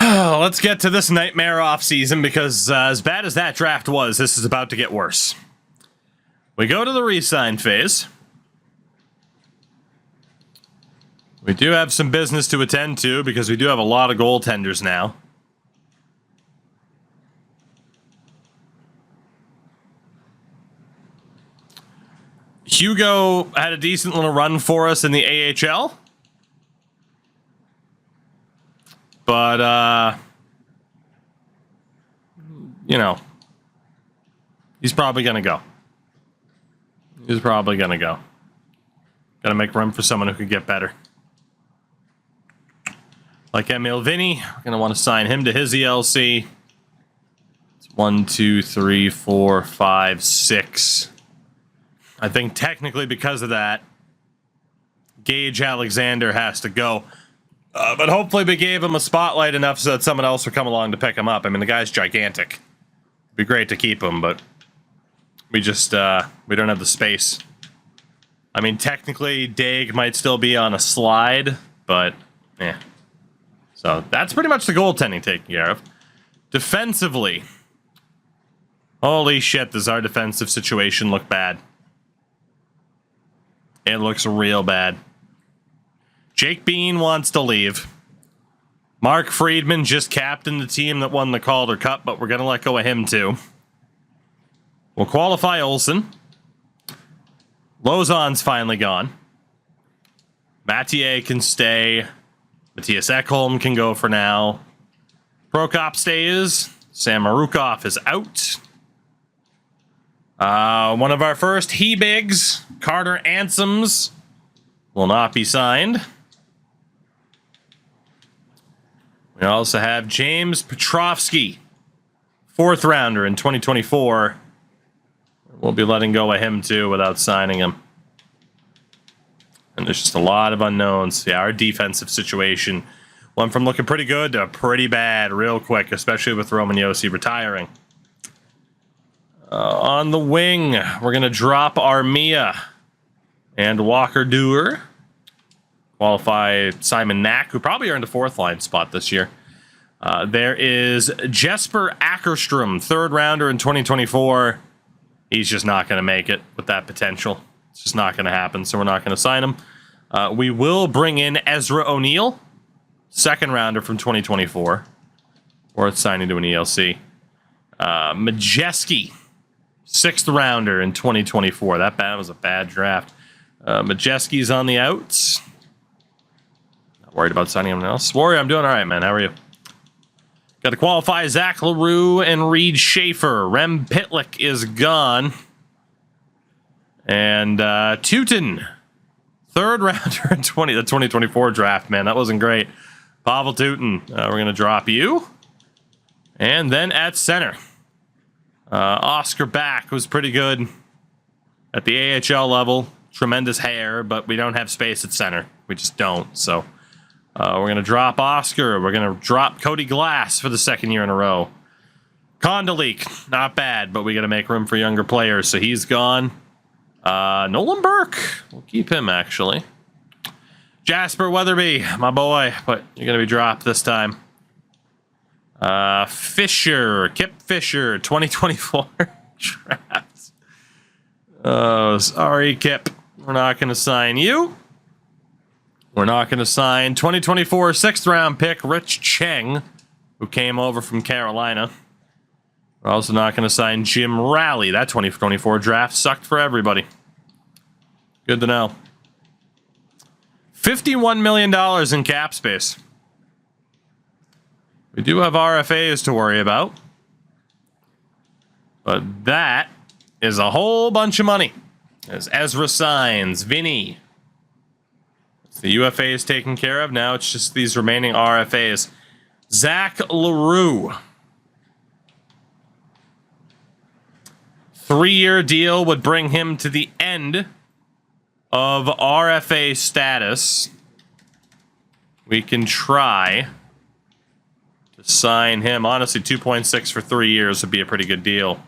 Let's get to this nightmare offseason because as bad as that draft was, this is about to get worse. We go to the re-sign phase. We do have some business to attend to because we do have a lot of goaltenders now. Hugo had a decent little run for us in the AHL. But, you know, he's probably going to go. He's probably going to go. Got to make room for someone who could get better. Like Emil Vinny, we're going to want to sign him to his ELC. It's 1, 2, 3, 4, 5, 6. I think technically because of that, Gage Alexander has to go. But hopefully we gave him a spotlight enough so that someone else will come along to pick him up. I mean, the guy's gigantic. It'd be great to keep him, but we just, we don't have the space. I mean, technically, Daig might still be on a slide, but, yeah. So, that's pretty much the goaltending taken care of. Defensively. Holy shit, does our defensive situation look bad. It looks real bad. Jake Bean wants to leave. Mark Friedman just captained the team that won the Calder Cup, but we're going to let go of him too. We'll qualify Olsen. Lozon's finally gone. Mathieu can stay. Matthias Ekholm can go for now. Prokop stays. Sam Marukov is out. One of our first he-bigs, Carter Ansems, will not be signed. We also have James Petrovsky, 4th rounder in 2024. We'll be letting go of him too without signing him. And there's just a lot of unknowns. Yeah, our defensive situation went from looking pretty good to pretty bad real quick, especially with Roman Josi retiring. On the wing, we're going to drop Armia and Walker Dewar. Qualify Simon Knack, who probably earned a 4th line spot this year. There is Jesper Ackerstrom, 3rd rounder in 2024. He's just not going to make it with that potential. It's just not going to happen, so we're not going to sign him. We will bring in Ezra O'Neill, 2nd rounder from 2024. Worth signing to an ELC. Majeski, 6th rounder in 2024. That was a bad draft. Majeski's on the outs. Not worried about signing anyone else. Warrior, I'm doing all right, man. How are you? Got to qualify Zach LaRue and Reed Schaefer. Rem Pitlick is gone. And Teuton, 3rd rounder in the 2024 draft, man. That wasn't great. Pavel Teuton, we're going to drop you. And then at center, Oscar Back was pretty good at the AHL level. Tremendous hair, but we don't have space at center. We just don't. So we're going to drop Oscar. We're going to drop Cody Glass for the 2nd year in a row. Kondoleek, not bad, but we got to make room for younger players. So he's gone. Nolan Burke, we'll keep him actually. Jasper Weatherby, my boy, but you're going to be dropped this time. Fisher, Kip Fisher, 2024 draft. Oh, sorry, Kip. We're not going to sign you. We're not going to sign 2024 6th round pick Rich Cheng, who came over from Carolina. We're also not going to sign Jim Raleigh. That 2024 draft sucked for everybody. Good to know. $51 million in cap space. We do have RFAs to worry about. But that is a whole bunch of money. As Ezra signs, Vinny. The UFA is taken care of. Now it's just these remaining RFAs. Zach LaRue. 3-year deal would bring him to the end of RFA status. We can try to sign him. Honestly, 2.6 for 3 years would be a pretty good deal.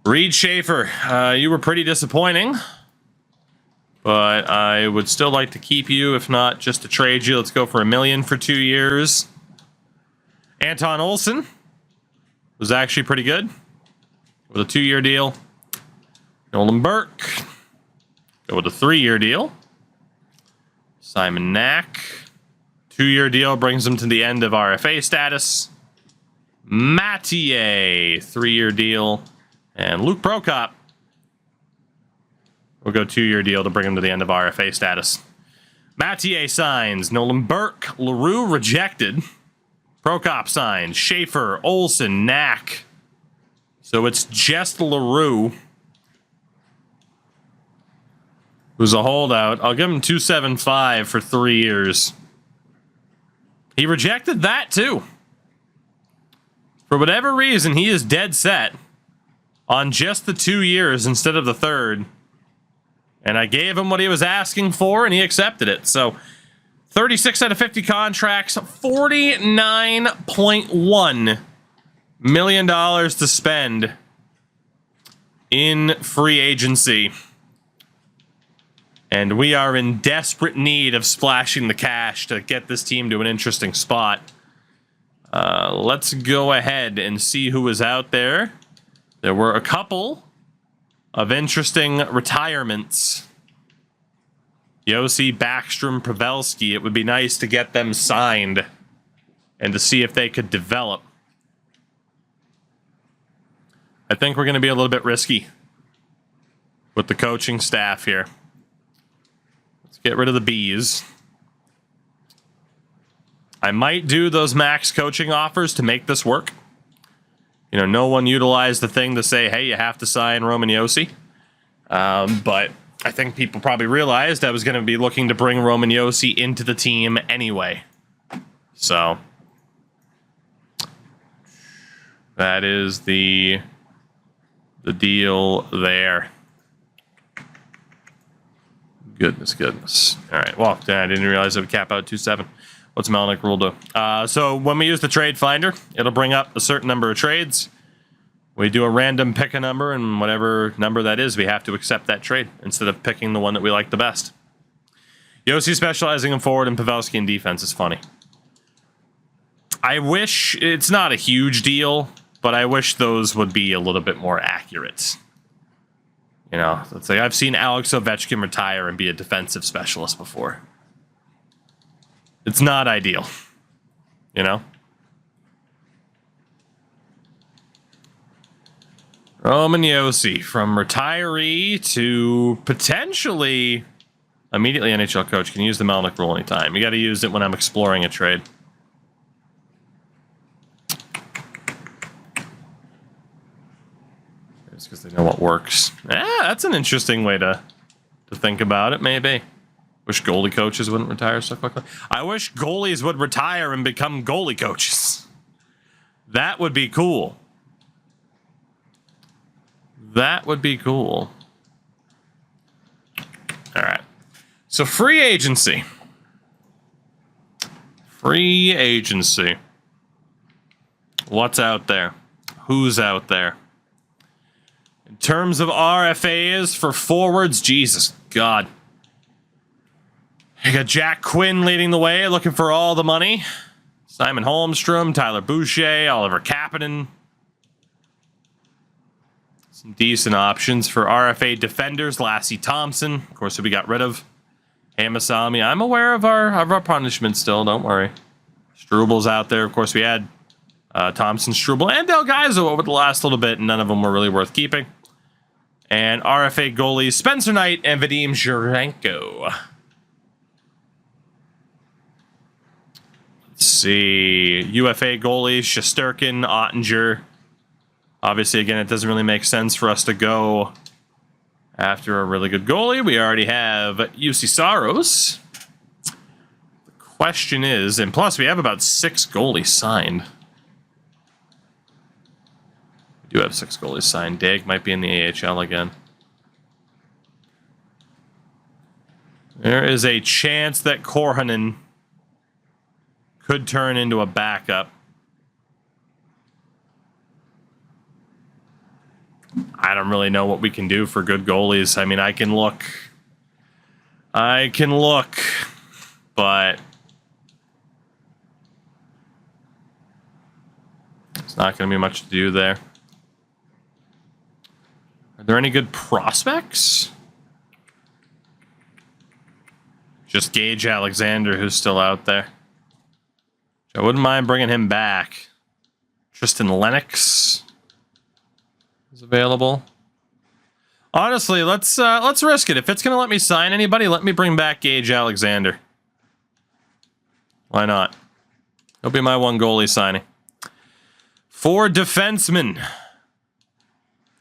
Reed Schaefer, you were pretty disappointing, but I would still like to keep you, if not just to trade you. Let's go for $1 million for 2 years. Anton Olsen was actually pretty good with a 2-year deal. Nolan Burke, go with a 3-year deal. Simon Knack, 2-year deal brings him to the end of RFA status. Mattier, 3-year deal. And Luke Prokop will go 2-year deal to bring him to the end of RFA status. Mattier signs. Nolan Burke, LaRue rejected. Prokop signs. Schaefer, Olsen, Knack. So it's just LaRue who's a holdout. I'll give him $275 for 3 years. He rejected that too. For whatever reason, he is dead set on just the 2 years instead of the third. And I gave him what he was asking for, and he accepted it. So 36 out of 50 contracts, $49.1 million to spend in free agency. And we are in desperate need of splashing the cash to get this team to an interesting spot. Let's go ahead and see who is out there. There were a couple of interesting retirements. Yossi, Backstrom, Pavelski. It would be nice to get them signed and to see if they could develop. I think we're going to be a little bit risky with the coaching staff here. Let's get rid of the B's. I might do those max coaching offers to make this work. You know, no one utilized the thing to say, hey, you have to sign Roman Josi. But I think people probably realized I was going to be looking to bring Roman Josi into the team anyway. So that is the deal there. Goodness. All right. Well, I didn't realize it would cap out 2.7. What's Melnick rule do? So when we use the trade finder, it'll bring up a certain number of trades. We do a random pick a number, and whatever number that is, we have to accept that trade instead of picking the one that we like the best. Yossi specializing in forward and Pavelski in defense is funny. I wish it's not a huge deal, but I wish those would be a little bit more accurate. You know, let's say I've seen Alex Ovechkin retire and be a defensive specialist before. It's not ideal, you know? Roman Josi, from retiree to potentially immediately NHL coach. Can use the Melnick rule anytime. You got to use it when I'm exploring a trade. It's because they know what works. That's an interesting way to think about it, maybe. Wish goalie coaches wouldn't retire so quickly. I wish goalies would retire and become goalie coaches. That would be cool. That would be cool. All right. So free agency. Free agency. What's out there? Who's out there? In terms of RFAs for forwards, Jesus, God. I got Jack Quinn leading the way, looking for all the money. Simon Holmstrom, Tyler Boucher, Oliver Kapanen. Some decent options for RFA defenders. Lassie Thompson, of course, who we got rid of. Hamasami. I'm aware of our punishment still, don't worry. Strubal's out there. Of course, we had Thompson, Strubel, and Del Gaizo over the last little bit, and none of them were really worth keeping. And RFA goalies Spencer Knight and Vadim Zherenko. Let's see. UFA goalies Shesterkin, Ottinger. Obviously, again, it doesn't really make sense for us to go after a really good goalie. We already have UC Saros. The question is, and plus we have about 6 goalies signed. We do have 6 goalies signed. Dag might be in the AHL again. There is a chance that Korhonen could turn into a backup. I don't really know what we can do for good goalies. I mean, I can look, but It's not going to be much to do there. Are there any good prospects? Just Gage Alexander, who's still out there. I wouldn't mind bringing him back. Tristan Lennox is available. Honestly, let's risk it. If it's gonna let me sign anybody, let me bring back Gage Alexander. Why not? He'll be my one goalie signing. 4 defensemen.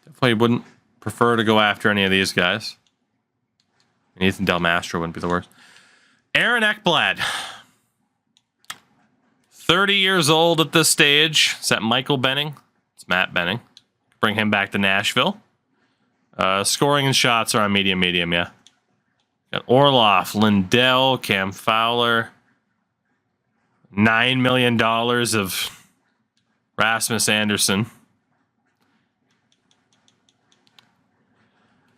Definitely wouldn't prefer to go after any of these guys. Ethan Del Mastro wouldn't be the worst. Aaron Ekblad. 30 years old at this stage. Is that Michael Benning? It's Matt Benning. Bring him back to Nashville. Scoring and shots are on medium, yeah. Got Orloff, Lindell, Cam Fowler. $9 million of Rasmus Anderson.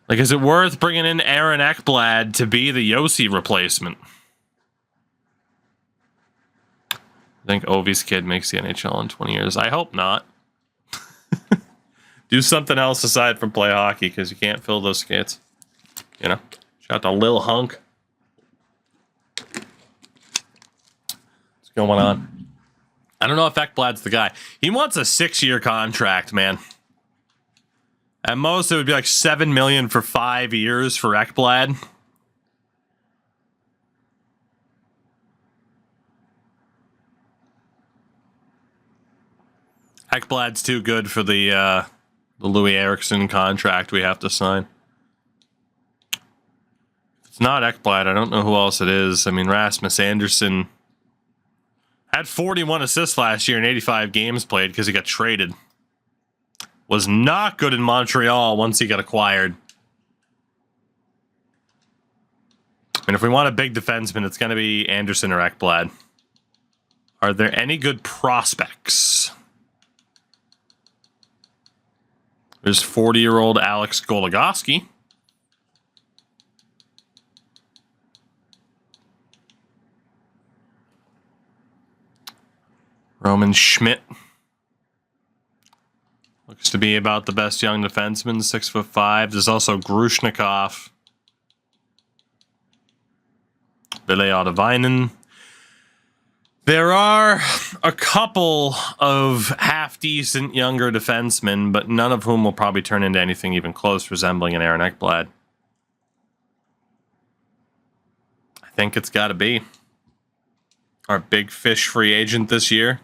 Like, is it worth bringing in Aaron Ekblad to be the Yossi replacement? I think Ovi's kid makes the NHL in 20 years. I hope not. Do something else aside from play hockey, because you can't fill those skates. You know? Shout out to Lil Hunk. What's going on? I don't know if Ekblad's the guy. He wants a 6-year contract, man. At most, it would be like $7 million for 5 years for Ekblad. Ekblad's too good for the Louis Eriksson contract we have to sign. If it's not Ekblad, I don't know who else it is. I mean, Rasmus Anderson had 41 assists last year in 85 games played because he got traded. Was not good in Montreal once he got acquired. And if we want a big defenseman, it's going to be Anderson or Ekblad. Are there any good prospects? There's 40-year-old Alex Goligoski. Roman Schmidt. Looks to be about the best young defenseman, 6'5". There's also Grushnikov. Ville Ottavainen. There are a couple of half-decent younger defensemen, but none of whom will probably turn into anything even close resembling an Aaron Ekblad. I think it's got to be our big fish free agent this year.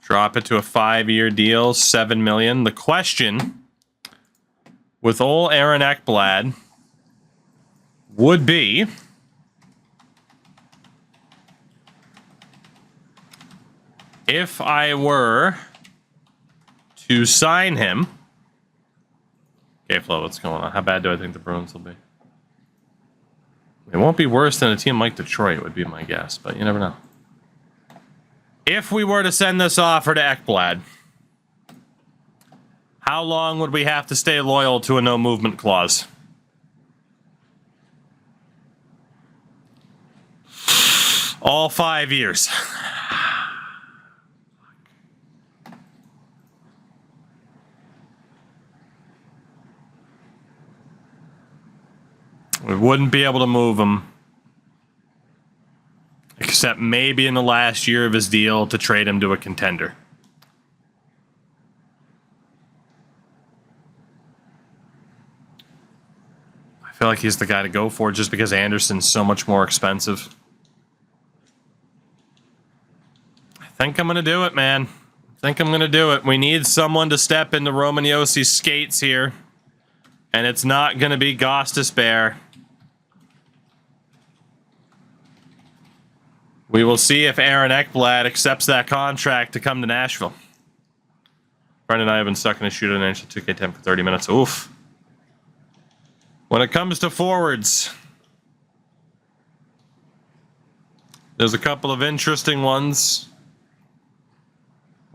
Drop it to a 5-year deal, $7 million. The question with old Aaron Ekblad would be, if I were to sign him. Okay, Flo, what's going on? How bad do I think the Bruins will be? It won't be worse than a team like Detroit, would be my guess, but you never know. If we were to send this offer to Ekblad, how long would we have to stay loyal to a no-movement clause? All 5 years. We wouldn't be able to move him. Except maybe in the last year of his deal to trade him to a contender. I feel like he's the guy to go for just because Anderson's so much more expensive. I think I'm going to do it, man. I think I'm going to do it. We need someone to step into Roman Jossi's skates here. And it's not going to be Gostis Bear. We will see if Aaron Ekblad accepts that contract to come to Nashville. Brendan and I have been stuck in a shootout in NHL 2K10 for 30 minutes. Oof. When it comes to forwards, there's a couple of interesting ones.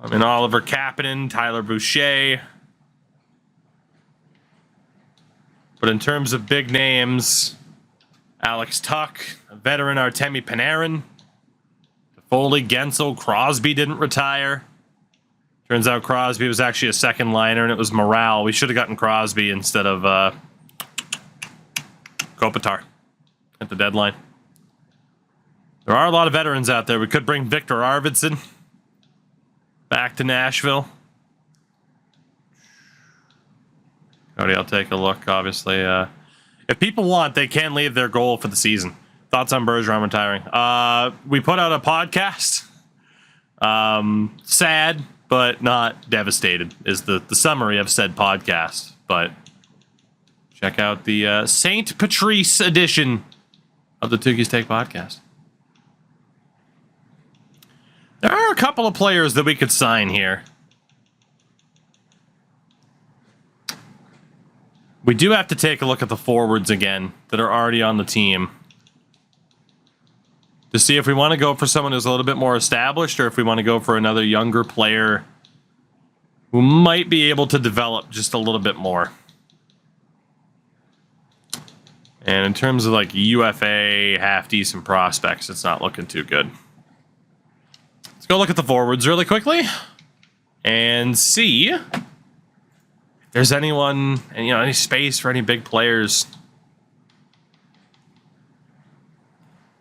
I mean, Oliver Kapanen, Tyler Boucher. But in terms of big names, Alex Tuck, a veteran Artemi Panarin, Foley, Gensel, Crosby didn't retire. Turns out Crosby was actually a second liner, and it was morale. We should have gotten Crosby instead of Kopitar at the deadline. There are a lot of veterans out there. We could bring Victor Arvidsson back to Nashville. Cody, I'll take a look, obviously. If people want, they can leave their goal for the season. Thoughts on Bergeron retiring? We put out a podcast. Sad, but not devastated is the summary of said podcast. But check out the St. Patrice edition of the Tukey's Take podcast. There are a couple of players that we could sign here. We do have to take a look at the forwards again that are already on the team to see if we want to go for someone who's a little bit more established or if we want to go for another younger player who might be able to develop just a little bit more. And in terms of like UFA, half-decent prospects, it's not looking too good. Let's go look at the forwards really quickly and see if there's anyone, any space for any big players.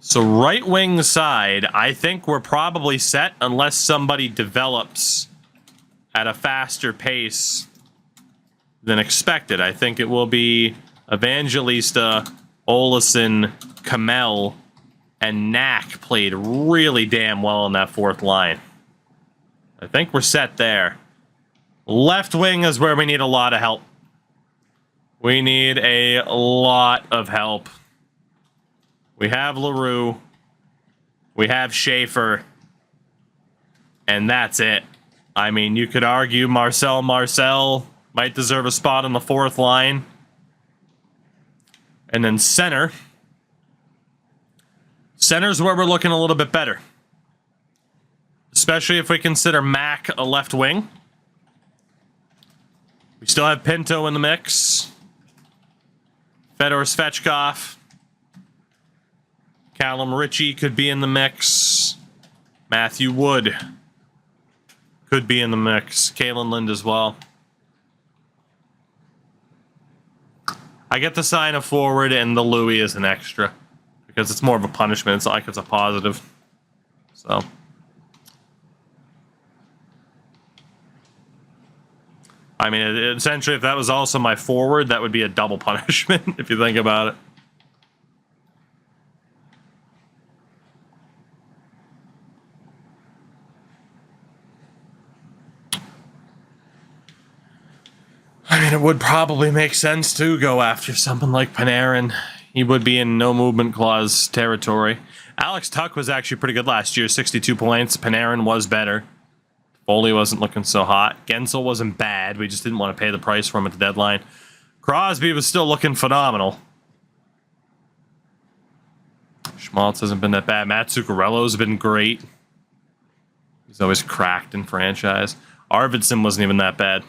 So right wing side, I think we're probably set unless somebody develops at a faster pace than expected. I think it will be Evangelista, Olesen, Kamel, and Knack played really damn well in that fourth line. I think we're set there. Left wing is where we need a lot of help. We need a lot of help. We have LaRue. We have Schaefer. And that's it. I mean, you could argue Marcel might deserve a spot on the fourth line. And then center. Center's where we're looking a little bit better. Especially if we consider Mac a left wing. We still have Pinto in the mix. Fedor Svechkov. Callum Ritchie could be in the mix. Matthew Wood could be in the mix. Kalen Lind as well. I get the sign of forward and the Louis is an extra. Because it's more of a punishment. It's not like it's a positive. So. I mean, essentially, if that was also my forward, that would be a double punishment, if you think about it. I mean, it would probably make sense to go after someone like Panarin. He would be in no movement clause territory. Alex Tuck was actually pretty good last year, 62 points. Panarin was better. Foley wasn't looking so hot. Gensel wasn't bad. We just didn't want to pay the price for him at the deadline. Crosby was still looking phenomenal. Schmaltz hasn't been that bad. Matt Zuccarello's been great. He's always cracked in franchise. Arvidsson wasn't even that bad.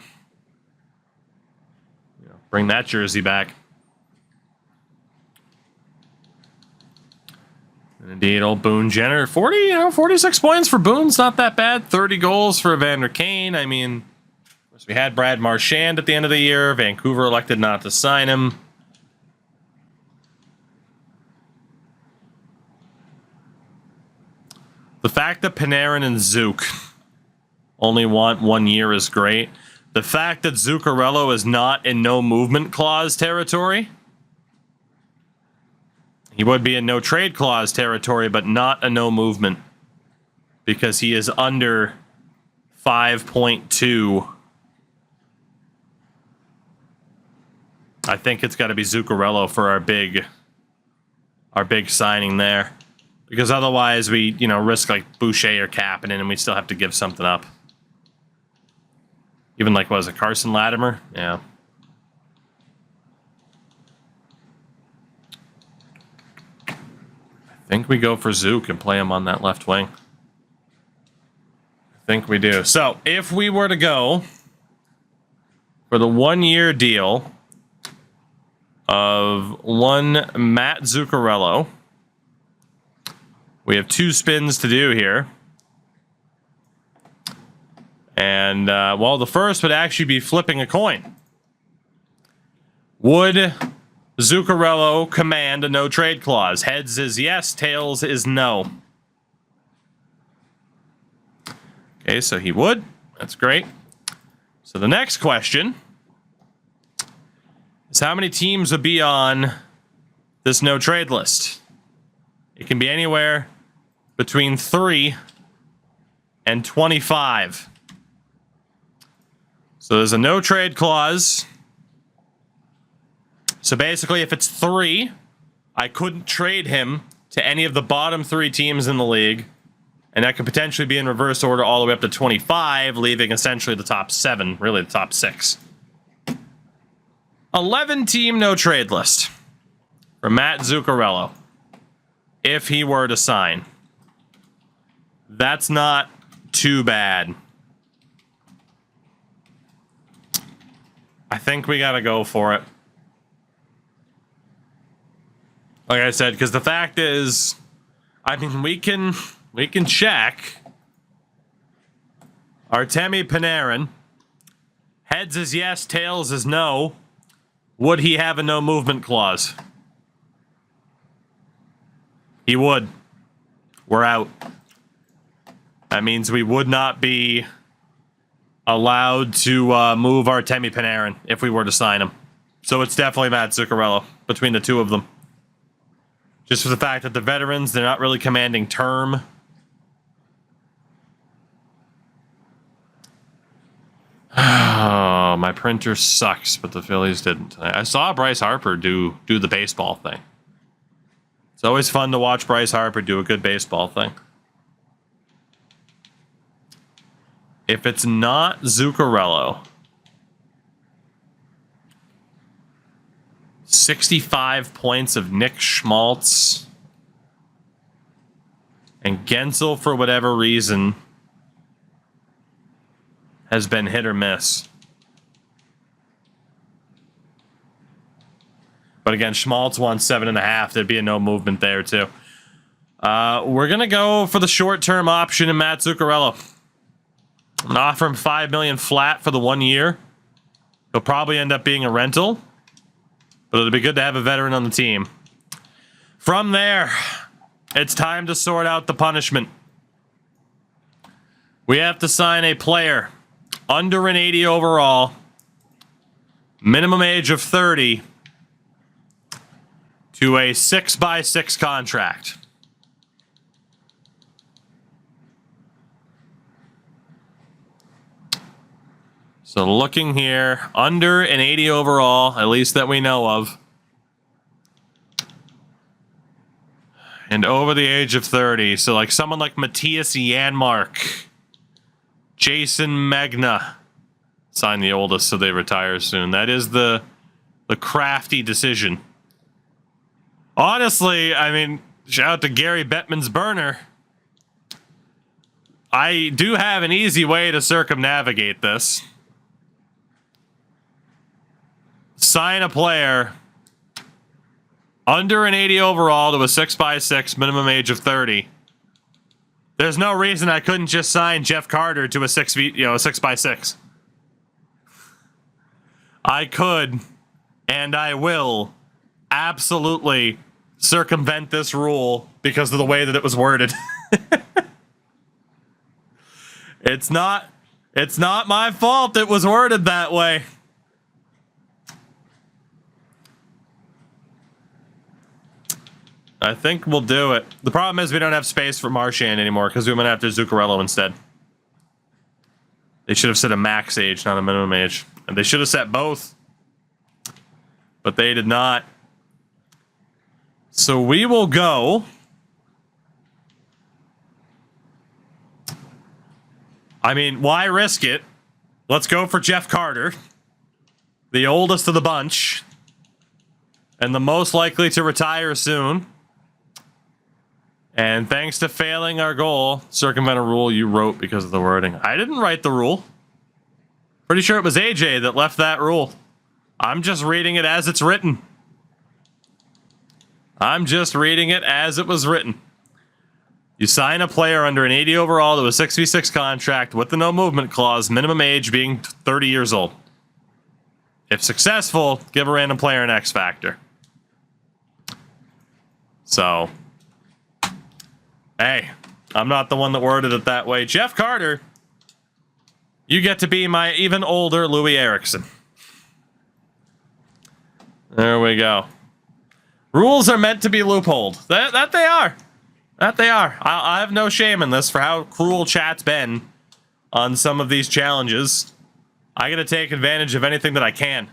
Bring that jersey back. And indeed, old Boone Jenner, 46 points for Boone's not that bad. 30 goals for Evander Kane. I mean, of course, we had Brad Marchand at the end of the year. Vancouver elected not to sign him. The fact that Panarin and Zook only want 1 year is great. The fact that Zuccarello is not in no movement clause territory. He would be in no trade clause territory, but not a no movement. Because he is under 5.2. I think it's got to be Zuccarello for our big signing there. Because otherwise we, risk like Boucher or Kapanen and we still have to give something up. Even like, what was it, Carson Latimer? Yeah. I think we go for Zook and play him on that left wing. I think we do. So, if we were to go for the 1 year deal, of one Matt Zuccarello. We have 2 spins to do here. And, well, the first would actually be flipping a coin. Would Zuccarello command a no-trade clause? Heads is yes, tails is no. Okay, so he would. That's great. So the next question is how many teams would be on this no-trade list? It can be anywhere between 3 and 25. So there's a no-trade clause. So basically, if it's 3, I couldn't trade him to any of the bottom 3 teams in the league. And that could potentially be in reverse order all the way up to 25, leaving essentially the top 7, really the top 6. 11-team no-trade list for Matt Zuccarello, if he were to sign. That's not too bad. I think we got to go for it. Like I said, because the fact is, I mean, we can check. Artemi Panarin. Heads is yes, tails is no. Would he have a no movement clause? He would. We're out. That means we would not be allowed to move Artemi Panarin if we were to sign him. So it's definitely Matt Zuccarello between the 2 of them. Just for the fact that the veterans, they're not really commanding term. Oh, my printer sucks, but the Phillies didn't. I saw Bryce Harper do the baseball thing. It's always fun to watch Bryce Harper do a good baseball thing. If it's not Zuccarello, 65 points of Nick Schmaltz, and Gensel, for whatever reason, has been hit or miss. But again, Schmaltz won 7.5. There'd be a no movement there too. We're gonna go for the short-term option in Matt Zuccarello. I'm gonna offer him $5 million flat for the 1 year. He'll probably end up being a rental, but it'll be good to have a veteran on the team. From there, it's time to sort out the punishment. We have to sign a player under an 80 overall, minimum age of 30, to a 6x6 contract. So looking here, under an 80 overall, at least that we know of, and over the age of 30. So like someone like Matthias Janmark, Jason Magna, sign the oldest so they retire soon. That is the crafty decision. Honestly, I mean, shout out to Gary Bettman's burner. I do have an easy way to circumnavigate this. Sign a player under an 80 overall to a 6x6, minimum age of 30. There's no reason I couldn't just sign Jeff Carter to a 6x6. I could, and I will, absolutely circumvent this rule because of the way that it was worded. It's not my fault it was worded that way. I think we'll do it. The problem is we don't have space for Marchand anymore because we went after Zuccarello instead. They should have set a max age, not a minimum age. And they should have set both. But they did not. So we will go. I mean, why risk it? Let's go for Jeff Carter, the oldest of the bunch, and the most likely to retire soon. And thanks to failing our goal, circumvent a rule you wrote because of the wording. I didn't write the rule. Pretty sure it was AJ that left that rule. I'm just reading it as it's written. I'm just reading it as it was written. You sign a player under an 80 overall to a 6v6 contract with the no movement clause, minimum age being 30 years old. If successful, give a random player an X factor. So, hey, I'm not the one that worded it that way. Jeff Carter, you get to be my even older Louis Eriksson. There we go. Rules are meant to be loopholed. That they are. That they are. I have no shame in this for how cruel chat's been on some of these challenges. I gotta take advantage of anything that I can.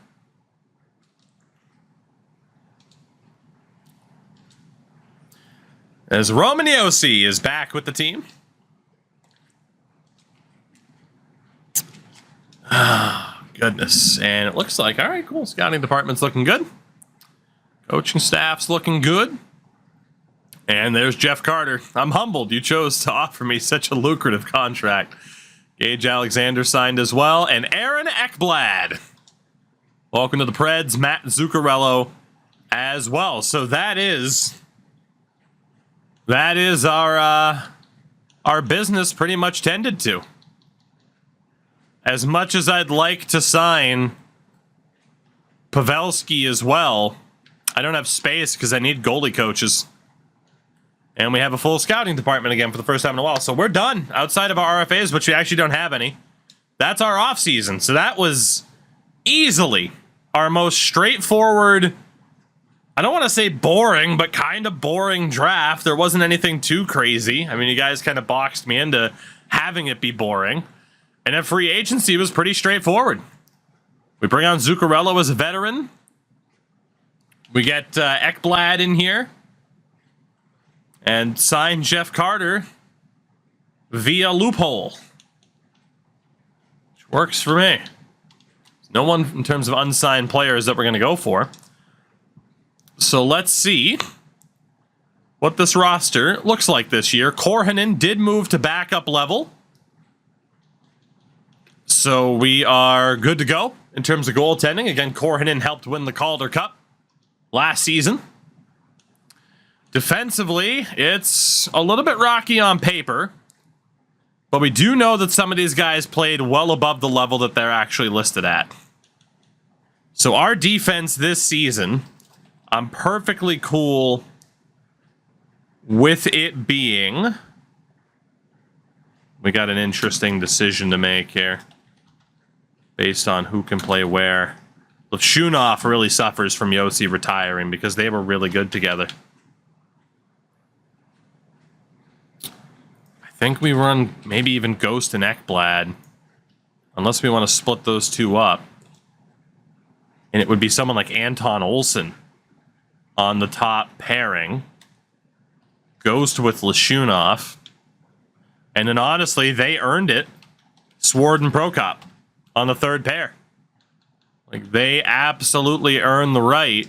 As Roman Josi is back with the team. Ah, goodness. And it looks like, all right, cool. Scouting department's looking good. Coaching staff's looking good. And there's Jeff Carter. I'm humbled you chose to offer me such a lucrative contract. Gage Alexander signed as well. And Aaron Ekblad. Welcome to the Preds. Matt Zuccarello as well. So that is our business pretty much tended to. As much as I'd like to sign Pavelski as well, I don't have space because I need goalie coaches. And we have a full scouting department again for the first time in a while. So we're done outside of our RFAs, which we actually don't have any. That's our off season. So that was easily our most straightforward, I don't want to say boring, but kind of boring draft. There wasn't anything too crazy. I mean, you guys kind of boxed me into having it be boring. And then free agency was pretty straightforward. We bring on Zuccarello as a veteran. We get Ekblad in here. And sign Jeff Carter via loophole. Which works for me. No one in terms of unsigned players that we're going to go for. So let's see what this roster looks like this year. Korhonen did move to backup level. So we are good to go in terms of goaltending. Again, Korhonen helped win the Calder Cup last season. Defensively, it's a little bit rocky on paper, but we do know that some of these guys played well above the level that they're actually listed at. So our defense this season, I'm perfectly cool with it being... We got an interesting decision to make here based on who can play where. Lashunov really suffers from Josi retiring because they were really good together. I think we run maybe even Ghost and Ekblad, unless we want to split those two up. And it would be someone like Anton Olsen on the top pairing. Ghost with Lashunov. And then honestly, they earned it. Sword and Prokop on the third pair. Like, they absolutely earned the right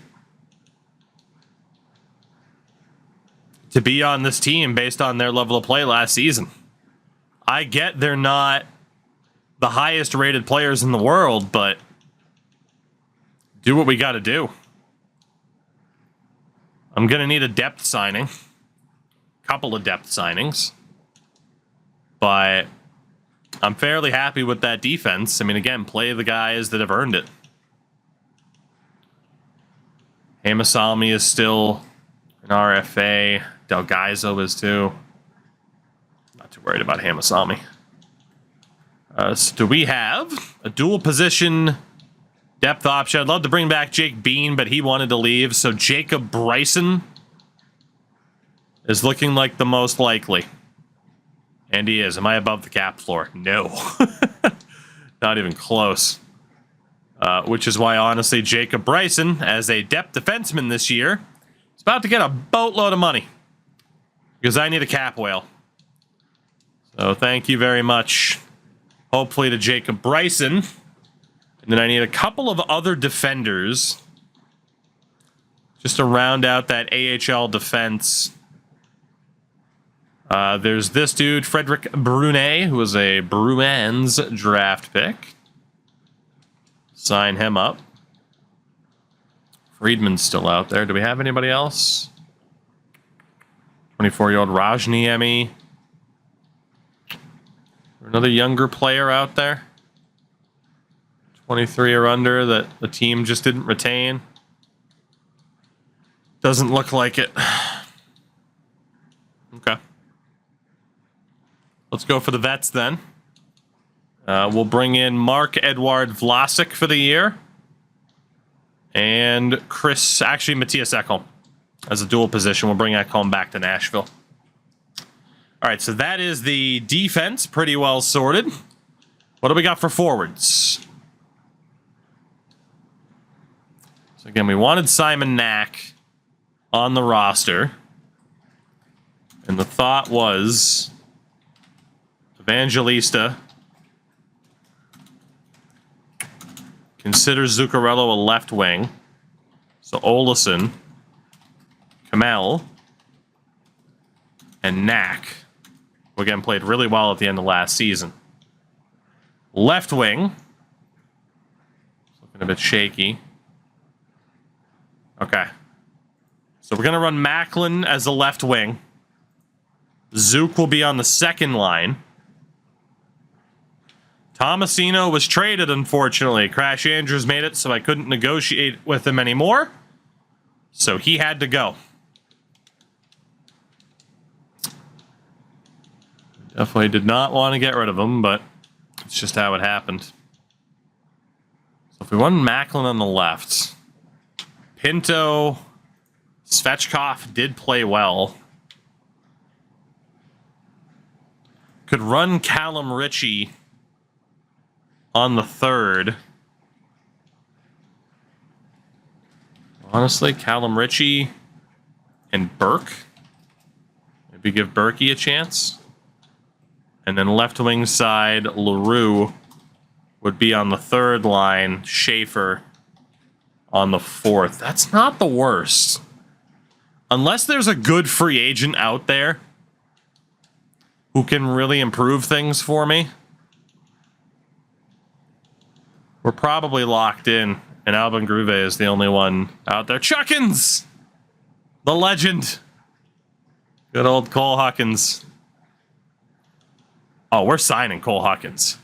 to be on this team based on their level of play last season. I get they're not the highest rated players in the world, but do what we got to do. I'm going to need a depth signing. Couple of depth signings. But I'm fairly happy with that defense. I mean, again, play the guys that have earned it. Hamasalmi is still an RFA. Delgaizo is too. Not too worried about Hamasalmi. So do we have a dual position depth option? I'd love to bring back Jake Bean, but he wanted to leave. So Jacob Bryson is looking like the most likely. And he is. Am I above the cap floor? No. Not even close. Which is why, honestly, Jacob Bryson, as a depth defenseman this year, is about to get a boatload of money. Because I need a cap whale. So thank you very much. Hopefully to Jacob Bryson. And then I need a couple of other defenders. Just to round out that AHL defense. There's this dude, Frederick Brunet, who was a Bruins draft pick. Sign him up. Friedman's still out there. Do we have anybody else? 24-year-old Rajniemi. Another younger player out there. 23 or under that the team just didn't retain. Doesn't look like it. Okay. Let's go for the vets then. We'll bring in Mark-Edouard Vlasic for the year. And Matthias Ekholm as a dual position. We'll bring Ekholm back to Nashville. All right, so that is the defense. Pretty well sorted. What do we got for forwards? So again, we wanted Simon Knack on the roster. And the thought was Evangelista. Consider Zuccarello a left wing. So Olesen, Kamel, and Knack, who again played really well at the end of last season. Left wing. Looking a bit shaky. Okay. So we're going to run Macklin as a left wing. Zook will be on the second line. Tomasino was traded, unfortunately. Crash Andrews made it, so I couldn't negotiate with him anymore. So he had to go. Definitely did not want to get rid of him, but it's just how it happened. So if we run Macklin on the left, Pinto, Svechkov did play well. Could run Callum Ritchie on the third. Honestly, Callum Ritchie and Burke. Maybe give Berkey a chance. And then left wing side, LaRue would be on the third line. Schaefer on the fourth. That's not the worst. Unless there's a good free agent out there who can really improve things for me, we're probably locked in, and Alvin Gruve is the only one out there. Chuckins! The legend. Good old Cole Huckins. Oh, we're signing Cole Huckins.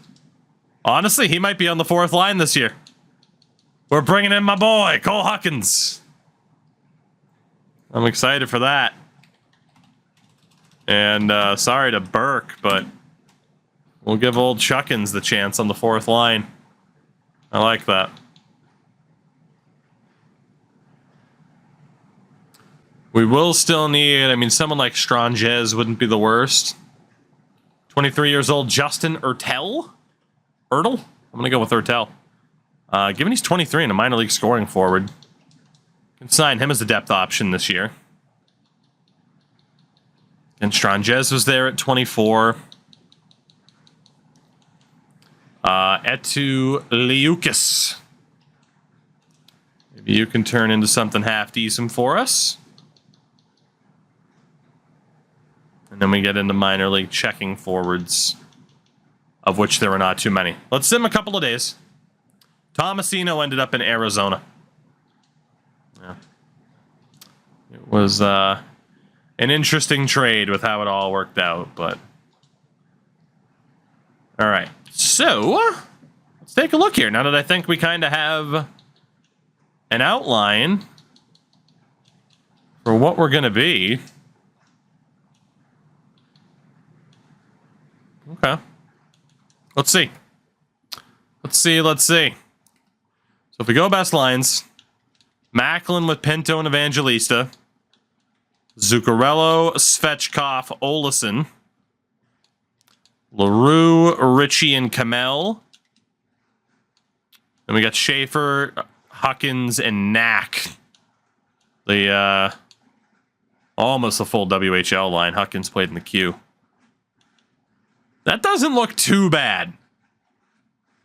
Honestly, he might be on the fourth line this year. We're bringing in my boy, Cole Huckins. I'm excited for that. And sorry to Burke, but we'll give old Chuckins the chance on the fourth line. I like that. We will still need, I mean, someone like Stranges wouldn't be the worst. 23 years old, Justin Ertel? Ertel? I'm going to go with Ertel. Given he's 23 and a minor league scoring forward, can sign him as a depth option this year. And Stranges was there at 24. Etu Liukis. Maybe you can turn into something half decent for us. And then we get into minor league checking forwards, of which there were not too many. Let's sim a couple of days. Tomasino ended up in Arizona. Yeah. It was an interesting trade with how it all worked out, but... All right. So, let's take a look here. Now that I think we kind of have an outline for what we're going to be. Okay. Let's see. Let's see. So if we go best lines, Macklin with Pinto and Evangelista, Zuccarello, Svechkov, Olesen, LaRue, Ritchie, and Kamel. Then we got Schaefer, Huckins, and Knack. The almost a full WHL line. Huckins played in the queue. That doesn't look too bad.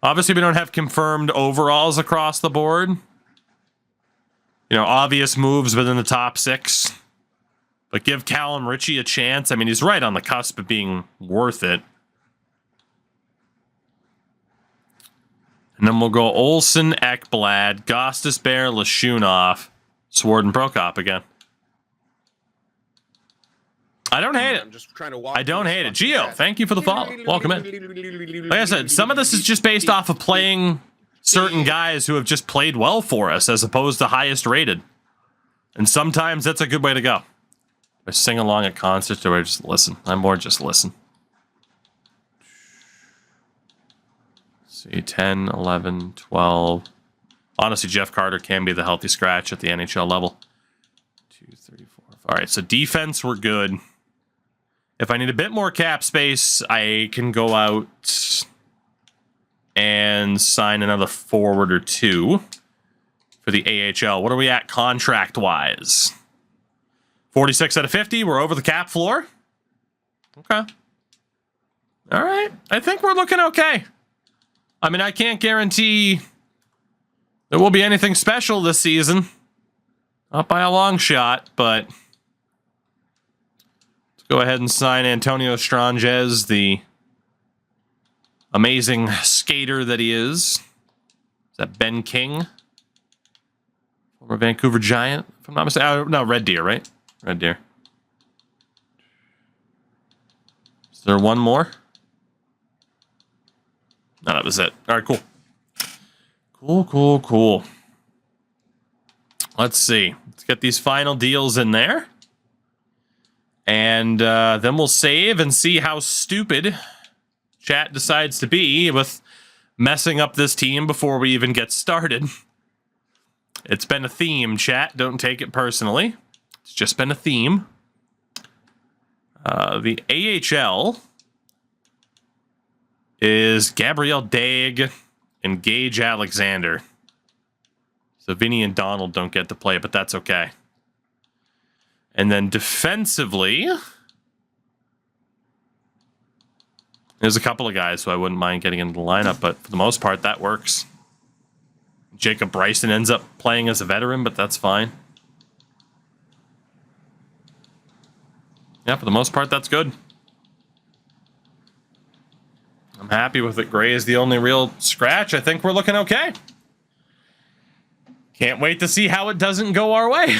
Obviously, we don't have confirmed overalls across the board. You know, obvious moves within the top six. But give Callum Ritchie a chance. I mean, he's right on the cusp of being worth it. And then we'll go Olsen, Ekblad, Gostisbehere, Lashunov, Sword, and Prokop again. I don't hate it. I'm just trying to walk. I don't hate it. Gio, thank you for the follow. Welcome in. Like I said, some of this is just based off of playing certain guys who have just played well for us as opposed to highest rated. And sometimes that's a good way to go. I sing along at concerts or I just listen. I'm more just listen. Let's see, 10, 11, 12. Honestly, Jeff Carter can be the healthy scratch at the NHL level. 2, 3, 4. All right, so defense, we're good. If I need a bit more cap space, I can go out and sign another forward or two for the AHL. What are we at contract-wise? 46 out of 50. We're over the cap floor. Okay. All right. I think we're looking okay. I mean, I can't guarantee there will be anything special this season. Not by a long shot, but let's go ahead and sign Antonio Stranges, the amazing skater that he is. Is that Ben King? Former Vancouver Giant, if I'm not mistaken. No, Red Deer, right? Red Deer. Is there one more? No, that was it. All right, cool. Cool. Let's see. Let's get these final deals in there. And then we'll save and see how stupid chat decides to be with messing up this team before we even get started. It's been a theme, chat. Don't take it personally. It's just been a theme. The AHL is Gabriel Daig and Gage Alexander. So Vinny and Donald don't get to play, but that's okay. And then defensively, there's a couple of guys who I wouldn't mind getting into the lineup, but for the most part, that works. Jacob Bryson ends up playing as a veteran, but that's fine. Yeah, for the most part, that's good. I'm happy with it. Gray is the only real scratch. I think we're looking okay. Can't wait to see how it doesn't go our way.